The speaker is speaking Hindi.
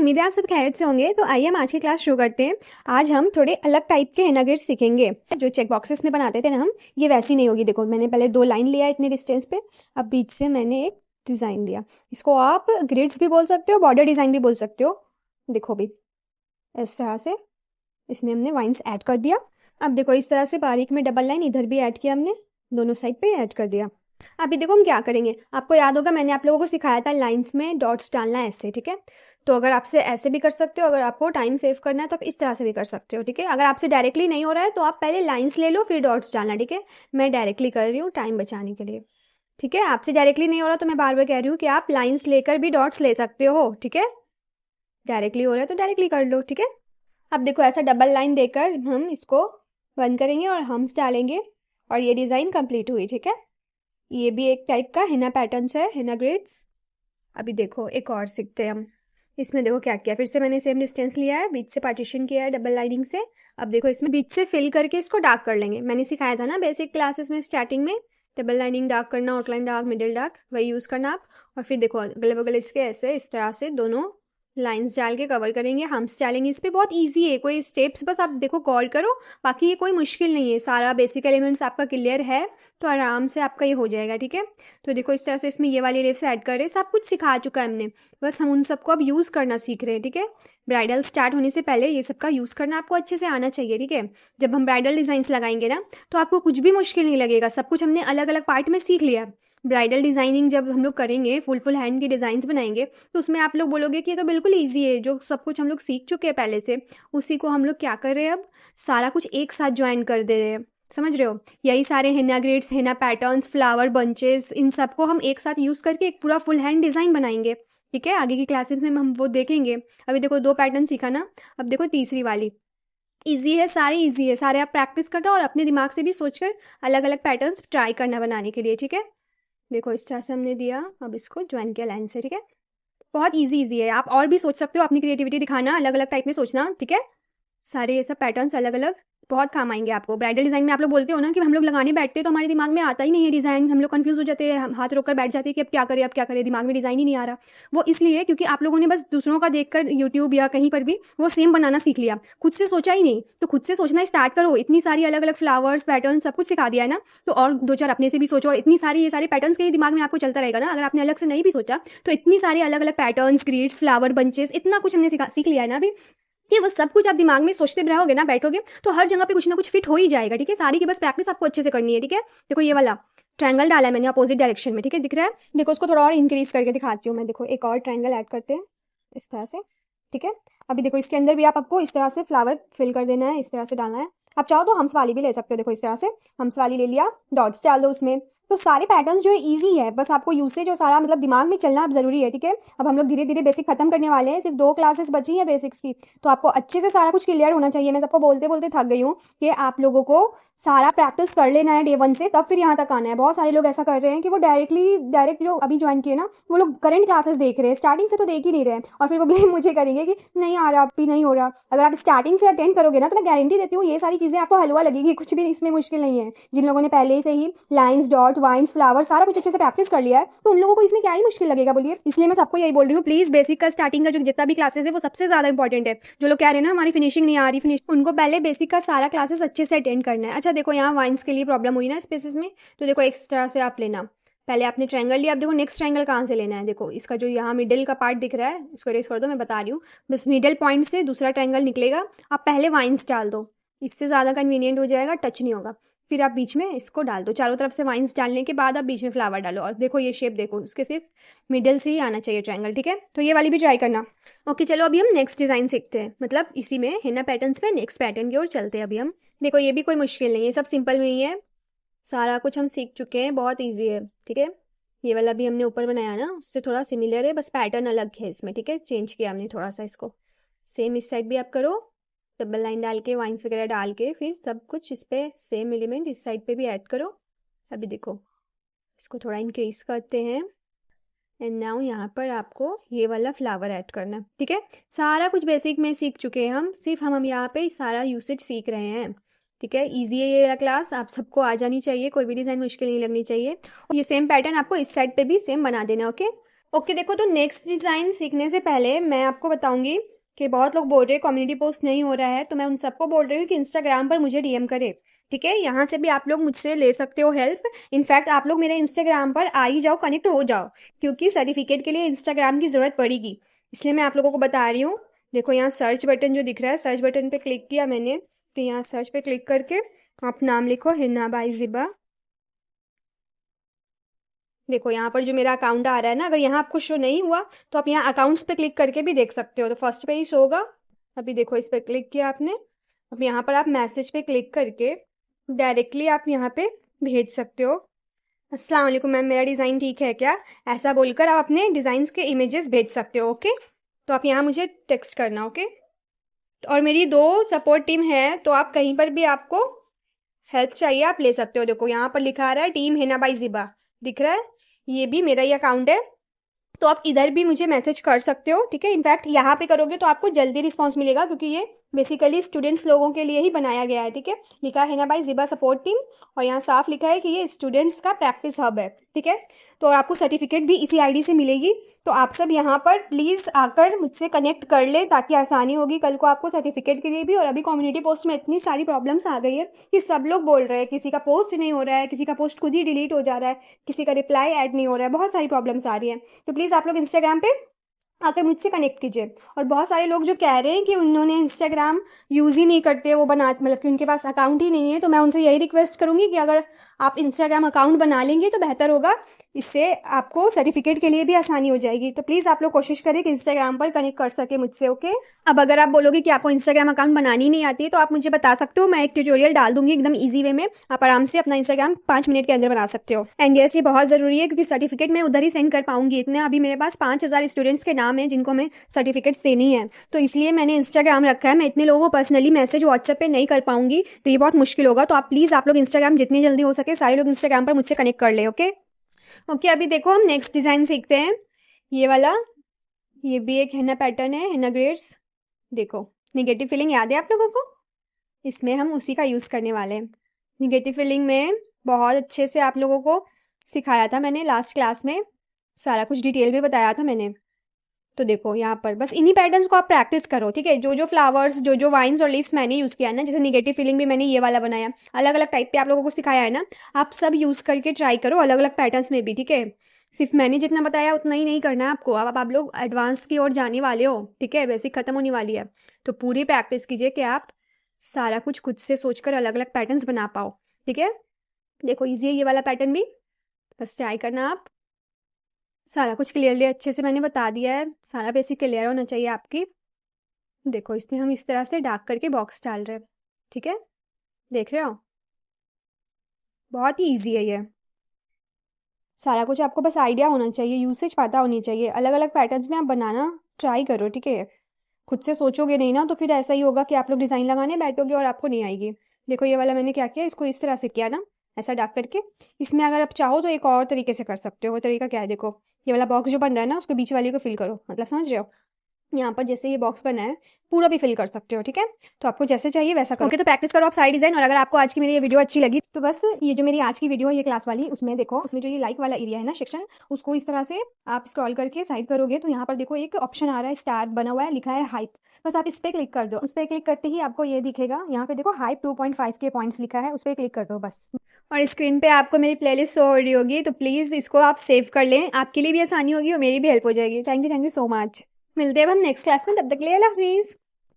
उम्मीद है आप सब खैरियत से होंगे। तो आइए हम आज की क्लास शुरू करते हैं। आज हम थोड़े अलग टाइप के हेना ग्रिड्स सीखेंगे। जो चेक बॉक्सेस में बनाते थे ना हम, ये वैसी नहीं होगी। देखो मैंने पहले 2 लाइन लिया इतने डिस्टेंस पे, अब बीच से मैंने एक डिज़ाइन दिया। इसको आप ग्रिड्स भी बोल सकते हो, बॉर्डर डिज़ाइन भी बोल सकते हो। देखो भी इस तरह से इसमें हमने वाइन्स ऐड कर दिया। अब देखो इस तरह से बारीक में डबल लाइन इधर भी ऐड किया हमने, दोनों साइड पे ऐड कर दिया। अभी देखो हम क्या करेंगे, आपको याद होगा मैंने आप लोगों को सिखाया था लाइंस में डॉट्स डालना ऐसे, ठीक है। तो अगर आपसे ऐसे भी कर सकते हो, अगर आपको टाइम सेव करना है तो आप इस तरह से भी कर सकते हो, ठीक है। अगर आपसे डायरेक्टली नहीं हो रहा है तो आप पहले लाइंस ले लो फिर डॉट्स डालना, ठीक है। मैं डायरेक्टली कर रही हूँ टाइम बचाने के लिए, ठीक है। आपसे डायरेक्टली नहीं हो रहा तो मैं बार बार कह रही हूँ कि आप लाइंस लेकर भी डॉट्स ले सकते हो, ठीक है। डायरेक्टली हो रहा है तो डायरेक्टली कर लो, ठीक है। अब देखो ऐसा डबल लाइन देकर हम इसको बंद करेंगे और हम्स डालेंगे और ये डिज़ाइन कंप्लीट हुई, ठीक है। ये भी एक टाइप का हिना पैटर्न्स है, हिना ग्रिड्स। अभी देखो एक और सीखते हैं हम। इसमें देखो क्या किया, फिर से मैंने सेम डिस्टेंस लिया है, बीच से पार्टीशन किया है डबल लाइनिंग से। अब देखो इसमें बीच से फिल करके इसको डार्क कर लेंगे। मैंने सिखाया था ना बेसिक क्लासेस में स्टार्टिंग में, डबल लाइनिंग डार्क करना, आउटलाइन डार्क, मिडिल डार्क, वही यूज़ करना आप। और फिर देखो अगले बगल इसके ऐसे इस तरह से दोनों लाइंस डाल के कवर करेंगे, हम्स डालेंगे। इस पर बहुत ईजी है, कोई स्टेप्स बस आप देखो गौर करो, बाकी ये कोई मुश्किल नहीं है। सारा बेसिक एलिमेंट्स आपका क्लियर है तो आराम से आपका ये हो जाएगा, ठीक है। तो देखो इस तरह से इसमें ये वाली लिप्स ऐड कर रहे हैं, सब कुछ सिखा चुका है हमने, बस हम उन सबको अब यूज़ करना सीख रहे हैं, ठीक है। ब्राइडल स्टार्ट होने से पहले ये सब का यूज़ करना आपको अच्छे से आना चाहिए, ठीक है। जब हम ब्राइडल डिज़ाइंस लगाएंगे ना तो आपको कुछ भी मुश्किल नहीं लगेगा, सब कुछ हमने अलग अलग पार्ट में सीख लिया। ब्राइडल डिज़ाइनिंग जब हम लोग करेंगे, फुल हैंड की डिज़ाइंस बनाएंगे तो उसमें आप लोग बोलोगे कि ये तो बिल्कुल ईजी है, जो सब कुछ हम लोग सीख चुके हैं पहले से, उसी को हम लोग क्या कर रहे हैं अब सारा कुछ एक साथ ज्वाइन कर दे रहे हैं। समझ रहे हो, यही सारे henna grids, henna patterns, flower bunches, इन सबको हम एक साथ यूज़ करके एक पूरा फुल हैंड डिज़ाइन बनाएंगे, ठीक है। आगे की क्लासेस में हम वो देखेंगे। अभी देखो 2 पैटर्न सीखा ना, अब देखो तीसरी वाली। ईजी है, सारे ईजी है, सारे आप प्रैक्टिस करना और अपने दिमाग से भी सोचकर अलग अलग पैटर्न्स ट्राई करना बनाने के लिए, ठीक है। देखो इस तरह से हमने दिया, अब इसको ज्वाइन किया लाइन से, ठीक है। बहुत ईजी है, आप और भी सोच सकते हो, अपनी क्रिएटिविटी दिखाना, अलग अलग टाइप में सोचना, ठीक है। सारे ये सब पैटर्न्स अलग अलग बहुत काम आएंगे आपको। ब्राइडल डिज़ाइन में आप लोग बोलते हो ना कि हम लोग लगाने बैठते हैं तो हमारे दिमाग में आता ही नहीं है डिज़ाइन, हम लोग कंफ्यूज हो जाते हैं, हम हाथ रोक कर बैठ जाते हैं कि अब क्या करें अब क्या करें, दिमाग में डिज़ाइन ही नहीं आ रहा। वो इसलिए क्योंकि आप लोगों ने बस दूसरों का देखकर यूट्यूब या कहीं पर भी वो सेम बनाना सीख लिया, खुद से सोचा ही नहीं। तो खुद से सोचना स्टार्ट करो, इतनी सारी अलग अलग फ्लावर्स पैटर्न सब कुछ सिखा दिया है ना, तो और 2-4 अपने से भी सोचो, और इतनी सारी ये सारे पैटर्न्स के दिमाग में आपको चलता रहेगा ना। अगर आपने अलग से नहीं भी सोचा तो इतनी सारी अलग अलग पैटर्न्स, ग्रिड्स, फ्लावर बंचेस, इतना कुछ हमने सीख लिया है ना अभी, कि वो सब कुछ आप दिमाग में सोचते रहोगे ना, बैठोगे तो हर जगह पे कुछ ना कुछ फिट हो ही जाएगा, ठीक है। सारी की बस प्रैक्टिस आपको अच्छे से करनी है, ठीक है। देखो ये वाला ट्रायंगल डाला है मैंने अपोजिट डायरेक्शन में, ठीक है, दिख रहा है। देखो उसको थोड़ा और इंक्रीज करके दिखाती हूँ मैं। देखो एक और ट्रायंगल ऐड करते हैं इस तरह से, ठीक है। अभी देखो इसके अंदर भी आपको इस तरह से फ्लावर फिल कर देना है, इस तरह से डालना है। आप चाहो तो हम्स वाली भी ले सकते हो। देखो इस तरह से हम्स वाली ले लिया, डॉट्स डाल दो उसमें। तो सारे पैटर्न्स जो है ईजी है, बस आपको यूसेज और सारा मतलब दिमाग में चलना अब जरूरी है, ठीक है। अब हम लोग धीरे धीरे बेसिक खत्म करने वाले हैं, सिर्फ 2 क्लासेस बची हैं बेसिक्स की, तो आपको अच्छे से सारा कुछ क्लियर होना चाहिए। मैं सबको बोलते बोलते थक गई हूँ कि आप लोगों को सारा प्रैक्टिस कर लेना है डे 1 से, तब फिर यहाँ तक आना है। बहुत सारे लोग ऐसा कर रहे हैं कि वो डायरेक्ट जो अभी ज्वाइन किए ना, वो लोग करंट क्लासेस देख रहे हैं, स्टार्टिंग से तो देख ही नहीं रहे हैं, और फिर वो ब्लेम मुझे करेंगे कि नहीं आ रहा, अभी नहीं हो रहा। अगर आप स्टार्टिंग से अटेंड करोगे ना तो मैं गारंटी देती हूँ ये सारी चीज़ें आपको हलवा लगेगी, कुछ भी इसमें मुश्किल नहीं है। जिन लोगों ने पहले से ही लाइंस, डॉट, वाइन्स, फ्लावर सारा कुछ अच्छे से प्रैक्टिस कर लिया है तो उन लोगों को इसमें क्या ही मुश्किल लगेगा बोलिए। इसलिए मैं सबको यही बोल रही हूँ, प्लीज बेसिक का स्टार्टिंग का जो जितना भी क्लासेस है वो सबसे ज्यादा इंपॉर्टेंट है। जो लोग कह रहे हैं ना हमारी फिनिशिंग नहीं आ रही, उनको पहले बेसिक का सारा क्लासेस अच्छे से अटेंड करना है। अच्छा देखो यहाँ वाइन्स के लिए प्रॉब्लम हुई ना स्पेसेस में, तो देखो एक तरह से आप लेना, पहले आपने ट्रायंगल लिया, अब देखो नेक्स्ट ट्रायंगल कहाँ से लेना है। देखो इसका जो यहाँ मिडिल का पार्ट दिख रहा है इसको इरेज कर दो, मैं बता रही हूँ। बस मिडिल पॉइंट से दूसरा ट्रायंगल निकलेगा, आप पहले वाइन्स डाल दो, इससे ज़्यादा कन्वीनियंट हो जाएगा, टच नहीं होगा। फिर आप बीच में इसको डाल दो, चारों तरफ से वाइन्स डालने के बाद आप बीच में फ्लावर डालो, और देखो ये शेप देखो, उसके सिर्फ मिडिल से ही आना चाहिए ट्रायंगल, ठीक है। तो ये वाली भी ट्राई करना। ओके चलो अभी हम नेक्स्ट डिज़ाइन सीखते हैं, मतलब इसी में हिना पैटर्न्स में नेक्स्ट पैटर्न की ओर चलते हैं अभी हम। देखो ये भी कोई मुश्किल नहीं है, सब सिंपल में ही है, सारा कुछ हम सीख चुके हैं, बहुत ईजी है, ठीक है। ये वाला भी हमने ऊपर बनाया ना, उससे थोड़ा सिमिलर है, बस पैटर्न अलग है इसमें, ठीक है, चेंज किया हमने थोड़ा सा इसको। सेम इस साइड भी आप करो, डबल लाइन डाल के वाइन्स वगैरह डाल के फिर सब कुछ इस पर सेम एलिमेंट इस साइड पे भी ऐड करो। अभी देखो इसको थोड़ा इंक्रीज करते हैं, एंड नाउ यहाँ पर आपको ये वाला फ्लावर ऐड करना है, ठीक है। सारा कुछ बेसिक में सीख चुके हैं हम, सिर्फ हम यहाँ पे सारा यूसेज सीख रहे हैं, ठीक है। इजी है ये वाला क्लास, आप सबको आ जानी चाहिए, कोई भी डिज़ाइन मुश्किल नहीं लगनी चाहिए। ये सेम पैटर्न आपको इस साइड पे भी सेम बना देना, ओके। ओके देखो, तो नेक्स्ट डिज़ाइन सीखने से पहले मैं आपको बताऊंगी कि बहुत लोग बोल रहे हैं कम्युनिटी पोस्ट नहीं हो रहा है, तो मैं उन सबको बोल रही हूँ कि इंस्टाग्राम पर मुझे डीएम करे। ठीक है, यहाँ से भी आप लोग मुझसे ले सकते हो हेल्प। इनफैक्ट आप लोग मेरे इंस्टाग्राम पर आ ही जाओ, कनेक्ट हो जाओ, क्योंकि सर्टिफिकेट के लिए इंस्टाग्राम की ज़रूरत पड़ेगी। इसलिए मैं आप लोगों को बता रही हूँ। देखो यहाँ सर्च बटन जो दिख रहा है, सर्च बटन पे क्लिक किया मैंने, फिर यहाँ सर्च पे क्लिक करके आप नाम लिखो हिना बाई ज़िबा। देखो यहाँ पर जो मेरा अकाउंट आ रहा है ना, अगर यहाँ आपको शो नहीं हुआ तो आप यहाँ अकाउंट्स पे क्लिक करके भी देख सकते हो, तो फर्स्ट पे ही शो होगा। अभी देखो इस पर क्लिक किया आपने। अब यहाँ पर आप मैसेज पे क्लिक करके डायरेक्टली आप यहाँ पे भेज सकते हो। अस्सलाम वालेकुम मैम, मेरा डिज़ाइन ठीक है क्या, ऐसा बोलकर आप अपने डिज़ाइंस के इमेजेस भेज सकते हो। ओके, तो आप यहाँ मुझे टेक्स्ट करना। ओके, और मेरी 2 सपोर्ट टीम है, तो आप कहीं पर भी आपको हेल्प चाहिए आप ले सकते हो। देखो यहाँ पर लिखा आ रहा है टीम हिना बाई ज़िबा, दिख रहा है, ये भी मेरा ही अकाउंट है। तो आप इधर भी मुझे मैसेज कर सकते हो। ठीक है, इनफैक्ट यहाँ पे करोगे तो आपको जल्दी रिस्पांस मिलेगा, क्योंकि ये बेसिकली स्टूडेंट्स लोगों के लिए ही बनाया गया है। ठीक है, लिखा है ना भाई ज़िबा सपोर्ट टीम, और यहाँ साफ लिखा है कि ये स्टूडेंट्स का प्रैक्टिस हब है। ठीक है, तो आपको सर्टिफिकेट भी इसी आईडी से मिलेगी। तो आप सब यहाँ पर प्लीज़ आकर मुझसे कनेक्ट कर ले, ताकि आसानी होगी कल को आपको सर्टिफिकेट के लिए भी। और अभी कम्युनिटी पोस्ट में इतनी सारी प्रॉब्लम्स आ गई है कि सब लोग बोल रहे हैं किसी का पोस्ट नहीं हो रहा है, किसी का पोस्ट खुद ही डिलीट हो जा रहा है, किसी का रिप्लाई ऐड नहीं हो रहा है, बहुत सारी प्रॉब्लम्स आ रही हैं। तो प्लीज़ आप लोग इंस्टाग्राम पे आकर मुझसे कनेक्ट कीजिए। और बहुत सारे लोग जो कह रहे हैं कि उन्होंने इंस्टाग्राम यूज़ ही नहीं करते, वो बना मतलब कि उनके पास अकाउंट ही नहीं है, तो मैं उनसे यही रिक्वेस्ट करूँगी कि अगर आप इंस्टाग्राम अकाउंट बना लेंगे तो बेहतर होगा। इससे आपको सर्टिफिकेट के लिए भी आसानी हो जाएगी। तो प्लीज़ आप लोग कोशिश करें कि इंस्टाग्राम पर कनेक्ट कर सके मुझसे। ओके, अब अगर आप बोलोगे कि आपको इंस्टाग्राम अकाउंट बनानी नहीं आती है, तो आप मुझे बता सकते हो, मैं एक ट्यूटोरियल डाल दूंगी एकदम ईजी वे में। आप आराम से अपना इंस्टाग्राम 5 मिनट के अंदर बना सकते हो। एंड यस, ये बहुत ज़रूरी है, क्योंकि सर्टिफिकेट मैं उधर ही सेंड कर पाऊंगी। इतने अभी मेरे पास 5,000 स्टूडेंट्स के नाम है जिनको मैं सर्टिफिकेट्स देनी है, तो इसलिए मैंने इंस्टाग्राम रखा है। मैं इतने लोगों को पर्सनली मैसेज व्हाट्सएप पे नहीं कर पाऊंगी, तो ये बहुत मुश्किल होगा। तो आप प्लीज़ आप लोग इंस्टाग्राम जितनी जल्दी हो सके सारे लोग इंस्टाग्राम पर मुझसे कनेक्ट कर ले। ओके ओके, अभी देखो हम नेक्स्ट डिज़ाइन सीखते हैं। ये वाला, ये भी एक हेना पैटर्न है, हेना ग्रेड्स। देखो निगेटिव फीलिंग याद है आप लोगों को, इसमें हम उसी का यूज़ करने वाले हैं। निगेटिव फीलिंग में बहुत अच्छे से आप लोगों को सिखाया था मैंने लास्ट क्लास में, सारा कुछ डिटेल में बताया था मैंने। तो देखो यहाँ पर बस इन्हीं पैटर्न्स को आप प्रैक्टिस करो। ठीक है, जो जो फ्लावर्स, जो जो वाइन्स और लीव्स मैंने यूज़ किया है ना, जैसे निगेटिव फीलिंग भी मैंने ये वाला बनाया, अलग अलग टाइप पे आप लोगों को सिखाया है ना, आप सब यूज़ करके ट्राई करो अलग अलग पैटर्न्स में भी। ठीक है, सिर्फ मैंने जितना बताया उतना ही नहीं करना है आपको। अब आप लोग एडवांस की ओर जाने वाले हो। ठीक है, बेसिक खत्म होने वाली है, तो पूरी प्रैक्टिस कीजिए कि आप सारा कुछ खुद से सोचकर अलग अलग पैटर्न्स बना पाओ। ठीक है, देखो ईजी है ये वाला पैटर्न भी, बस ट्राई करना आप। सारा कुछ क्लियरली अच्छे से मैंने बता दिया है, सारा बेसिक क्लियर होना चाहिए आपकी। देखो इसमें हम इस तरह से डार्क करके बॉक्स डाल रहे हैं। ठीक है, देख रहे हो, बहुत ही ईजी है ये। सारा कुछ आपको बस आइडिया होना चाहिए, यूसेज पता होनी चाहिए। अलग अलग पैटर्न्स में आप बनाना ट्राई करो। ठीक है, खुद से सोचोगे नहीं ना, तो फिर ऐसा ही होगा कि आप लोग डिज़ाइन लगाने बैठोगे और आपको नहीं आएगी। देखो ये वाला मैंने क्या किया, इसको इस तरह से किया ना, ऐसा डार्क करके। इसमें अगर आप चाहो तो एक और तरीके से कर सकते हो। वो तरीका क्या है, देखो ये वाला बॉक्स जो बन रहा है ना, उसको बीच वाले को फिल करो, मतलब समझ रहे हो। यहाँ पर जैसे ये बॉक्स बना है पूरा भी फिल कर सकते हो। ठीक है, तो आपको जैसे चाहिए वैसा करो। ओके, तो प्रैक्टिस करो आप साइड डिजाइन। और अगर आपको आज की मेरी ये वीडियो अच्छी लगी तो बस ये जो मेरी आज की वीडियो है ये क्लास वाली, उसमें देखो उसमें जो ये लाइक वाला एरिया है ना सेक्शन, उसको इस तरह से आप स्क्रॉल करके साइड करोगे तो यहाँ पर देखो एक ऑप्शन आ रहा है, स्टार बना हुआ है, लिखा है हाइप। बस आप इस पर क्लिक कर दो। उस पर क्लिक करते ही आपको ये दिखेगा, यहाँ पे देखो हाइप 2.5 के पॉइंट्स लिखा है, उस पर क्लिक कर दो बस। और स्क्रीन पे आपको मेरी प्लेलिस्ट शो हो रही होगी, तो प्लीज़ इसको आप सेव कर लें, आपके लिए भी आसानी होगी और मेरी भी हेल्प हो जाएगी। Thank you so much. मिलते हैं अब हम नेक्स्ट क्लास में, तब तक के लिए अल्लाह हाफिज़।